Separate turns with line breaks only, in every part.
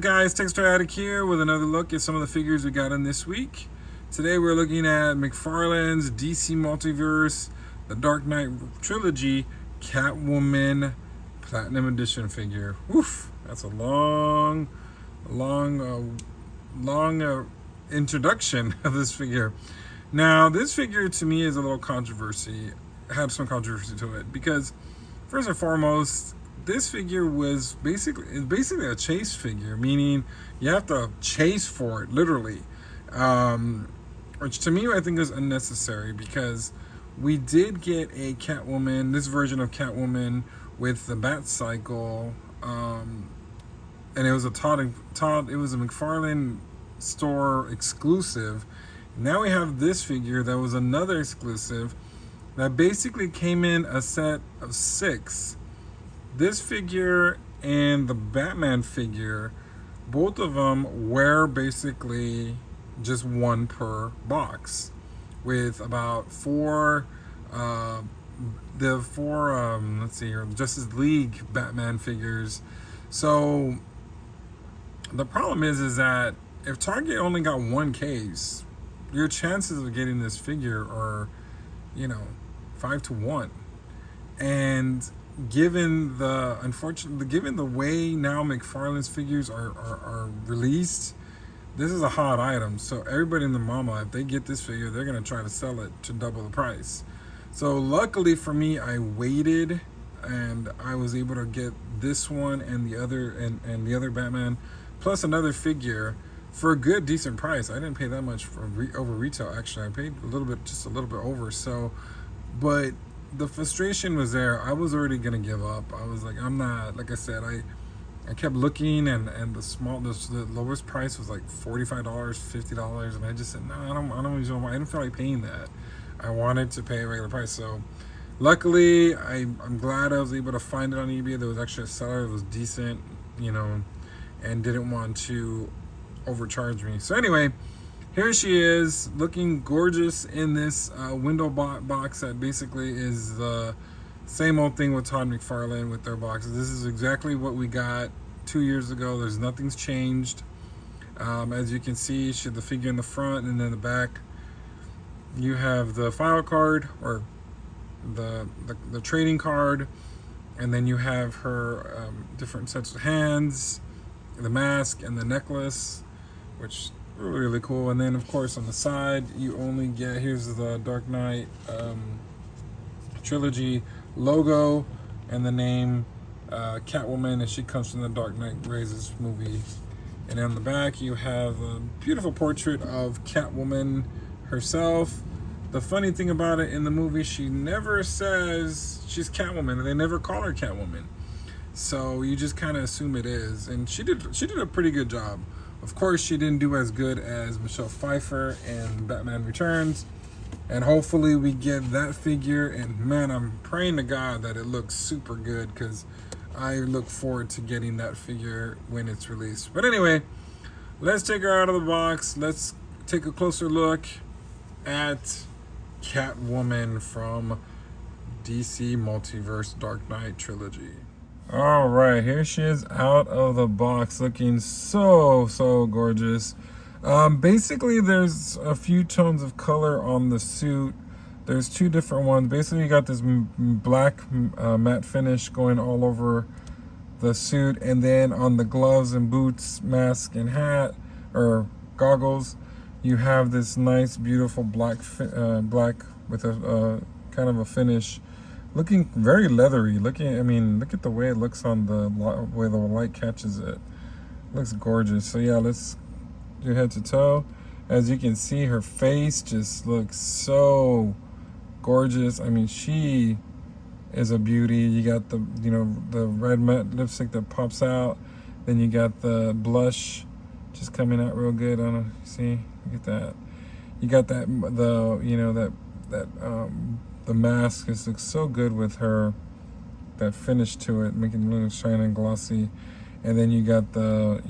guys, Texture Addict here with another look at some of the figures we got in this week. Today we're looking at McFarlane's DC Multiverse, the Dark Knight Trilogy, Catwoman Platinum Edition figure. Woof, that's a long introduction of this figure. Now, this figure to me is a little controversy. Had some controversy to it because, first and foremost, this figure was basically a chase figure, meaning you have to chase for it, literally. Which to me I think is unnecessary because we did get a Catwoman, this version of Catwoman with the Bat Cycle, and it was a it was a McFarlane store exclusive. Now we have this figure that was another exclusive that basically came in a set of 6. This figure and the Batman figure, both of them were basically just one per box, with about four let's see here, Justice League Batman figures. So the problem is that if Target only got one case, your chances of getting this figure are, 5 to 1. And given the way now McFarlane's figures are released, this is a hot item. So everybody and their mama, if they get this figure, they're gonna try to sell it to double the price. So luckily for me, I waited and I was able to get this one and the other Batman plus another figure for a good decent price. I didn't pay that much for over retail. Actually, I paid just a little bit over. So, but the frustration was there. I was already gonna give up. I was like, I'm not. Like I said, I kept looking, and the lowest price was like $45, $50, and I just said, no, I don't feel like paying that. I wanted to pay a regular price. So, luckily, I'm glad I was able to find it on eBay. There was actually a seller that was decent, and didn't want to overcharge me. So anyway, here she is, looking gorgeous in this window box that basically is the same old thing with Todd McFarlane with their boxes. This is exactly what we got 2 years ago. Nothing's changed. As you can see, she had the figure in the front, and then the back you have the file card, or the trading card, and then you have her different sets of hands, the mask, and the necklace, which really cool. And then of course on the side you only get, here's the Dark Knight Trilogy logo and the name Catwoman, and she comes from the Dark Knight Rises movie. And on the back you have a beautiful portrait of Catwoman herself. The funny thing about it, in the movie she never says she's Catwoman, and they never call her Catwoman, so you just kind of assume it is. And she did a pretty good job. Of course, she didn't do as good as Michelle Pfeiffer in Batman Returns. And hopefully we get that figure. And man, I'm praying to God that it looks super good, because I look forward to getting that figure when it's released. But anyway, let's take her out of the box. Let's take a closer look at Catwoman from DC Multiverse Dark Knight Trilogy. All right, here she is out of the box, looking so gorgeous. Basically, there's a few tones of color on the suit. There's 2 different ones. Basically, you got this black matte finish going all over the suit, and then on the gloves and boots, mask and hat, or goggles, you have this nice, beautiful black with a kind of a finish. Looking very leathery. Look at the way it looks on the way the light catches it. Looks gorgeous. So yeah, let's do head to toe. As you can see, her face just looks so gorgeous. She is a beauty. You got the red matte lipstick that pops out. Then you got the blush just coming out real good on her. See, look at that. You got that the mask just looks so good with her, that finish to it, making it look shiny and glossy. And then you got the,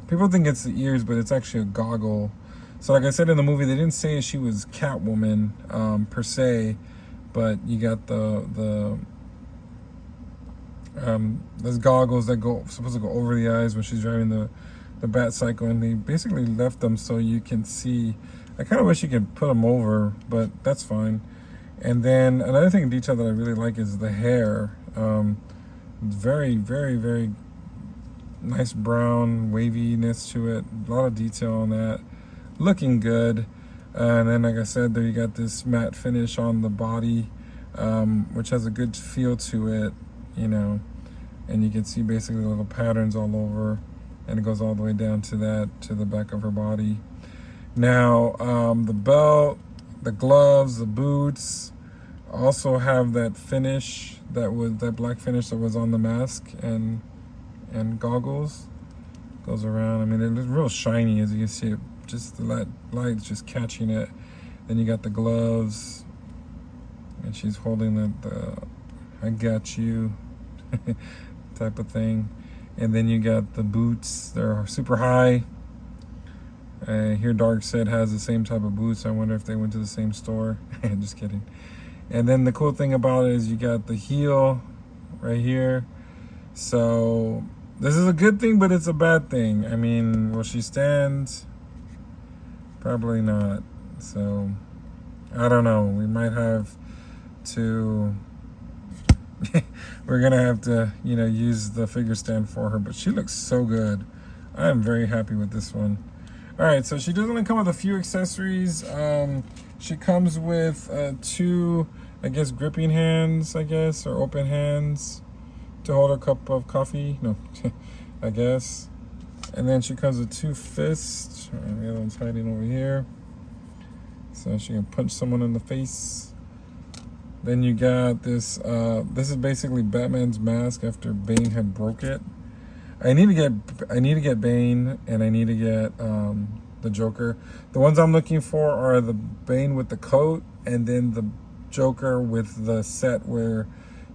people think it's the ears, but it's actually a goggle. So like I said in the movie, they didn't say she was Catwoman per se, but you got those goggles that supposed to go over the eyes when she's driving the bat cycle, and they basically left them so you can see. I kind of wish you could put them over, but that's fine. And then another thing detail that I really like is the hair. Very, very, very nice brown waviness to it. A lot of detail on that. Looking good. And then, like I said, there you got this matte finish on the body, which has a good feel to it, you know. And you can see basically little patterns all over, and it goes all the way down to the back of her body. Now, the belt, the gloves, the boots also have that finish that black finish that was on the mask and goggles. Goes around. I mean, it's real shiny, as you can see. It just the light's just catching it. Then you got the gloves, and she's holding the "I got you" type of thing. And then you got the boots. They're super high. Here Dark said has the same type of boots. I wonder if they went to the same store. Just kidding. And then the cool thing about it is you got the heel right here. So this is a good thing, but it's a bad thing. I mean, will she stand? Probably not. So I don't know. We might have to we're gonna have to, you know, use the figure stand for her, but she looks so good. I am very happy with this one. All right, so she does only come with a few accessories. She comes with 2, I guess, gripping hands, I guess, or open hands to hold a cup of coffee. No, I guess. And then she comes with 2 fists. The other one's hiding over here, so she can punch someone in the face. Then you got this. This is basically Batman's mask after Bane had broke it. I need to get Bane, and I need to get the Joker. The ones I'm looking for are the Bane with the coat, and then the Joker with the set where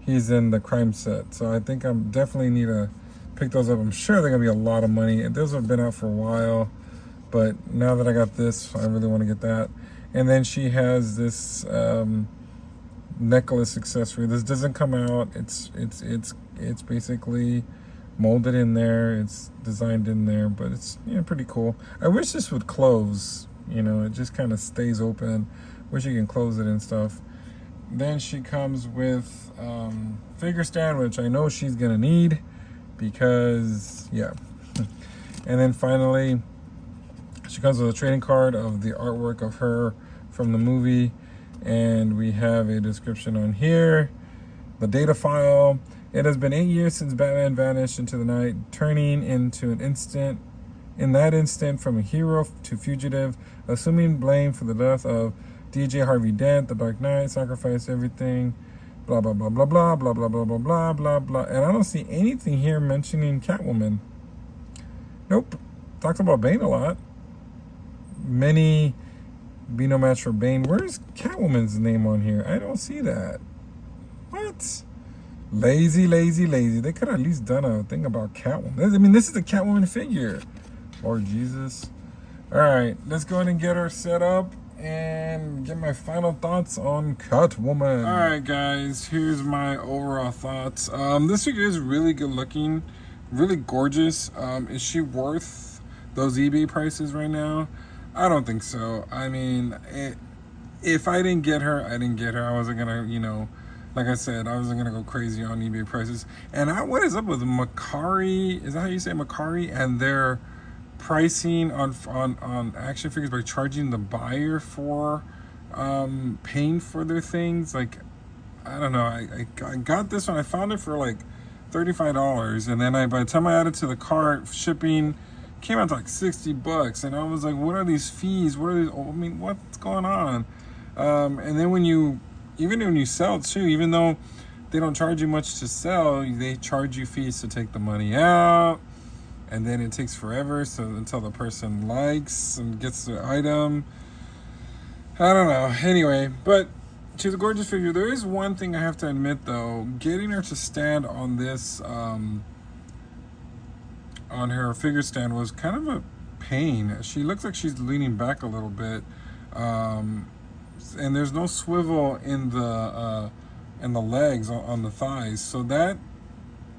he's in the crime set. So I think I'm definitely need to pick those up. I'm sure they're gonna be a lot of money, and those have been out for a while. But now that I got this, I really want to get that. And then she has this necklace accessory. This doesn't come out. It's basically molded in there. It's designed in there, but it's, you know, pretty cool. I wish this would close. You know, it just kind of stays open. Wish you can close it and stuff. Then she comes with figure stand, which I know she's gonna need because, yeah. And then finally, she comes with a trading card of the artwork of her from the movie, and we have a description on here. The data file. It has been 8 years since Batman vanished into the night, turning into an instant. In that instant, from a hero to fugitive, assuming blame for the death of DJ Harvey Dent, the Dark Knight, sacrificed everything, blah, blah, blah, blah, blah, blah, blah, blah, blah, blah, blah, blah. And I don't see anything here mentioning Catwoman. Nope. Talks about Bane a lot. Many be no match for Bane. Where's Catwoman's name on here? I don't see that. What? Lazy. They could have at least done a thing about Catwoman. I mean, this is a Catwoman figure. Lord Jesus. All right, let's go ahead and get her set up and get my final thoughts on Catwoman. All right, guys, here's my overall thoughts. This figure is really good looking, really gorgeous. Is she worth those eBay prices right now? I don't think so. I mean, if I didn't get her, I didn't get her. I wasn't gonna, you know, like I said, I wasn't gonna go crazy on eBay prices. And what is up with Macari? Is that how you say Macari? And their pricing on action figures by charging the buyer for paying for their things. Like, I don't know. I got this one. I found it for like $35, and then by the time I added to the cart, shipping came out to like $60, and I was like, what are these fees? What are these? I mean, what's going on? And then even when you sell too, even though they don't charge you much to sell, they charge you fees to take the money out, and then it takes forever until the person likes and gets the item. I don't know. Anyway, but she's a gorgeous figure. There is one thing I have to admit though, getting her to stand on this on her figure stand was kind of a pain. She looks like she's leaning back a little bit, and there's no swivel in the legs on the thighs, so that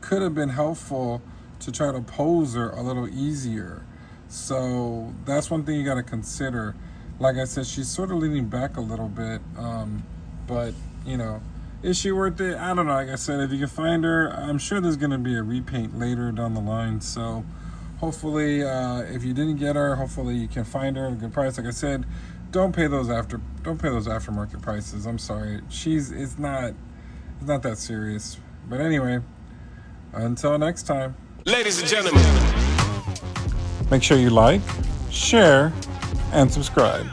could have been helpful to try to pose her a little easier. So that's one thing you got to consider. Like I said, she's sort of leaning back a little bit, but you know, is she worth it? I don't know. Like I said, if you can find her, I'm sure there's going to be a repaint later down the line. So hopefully, if you didn't get her, hopefully you can find her at a good price. Like I said, don't pay those aftermarket prices. I'm sorry, it's not that serious. But anyway, until next time,
ladies and gentlemen,
make sure you like, share, and subscribe.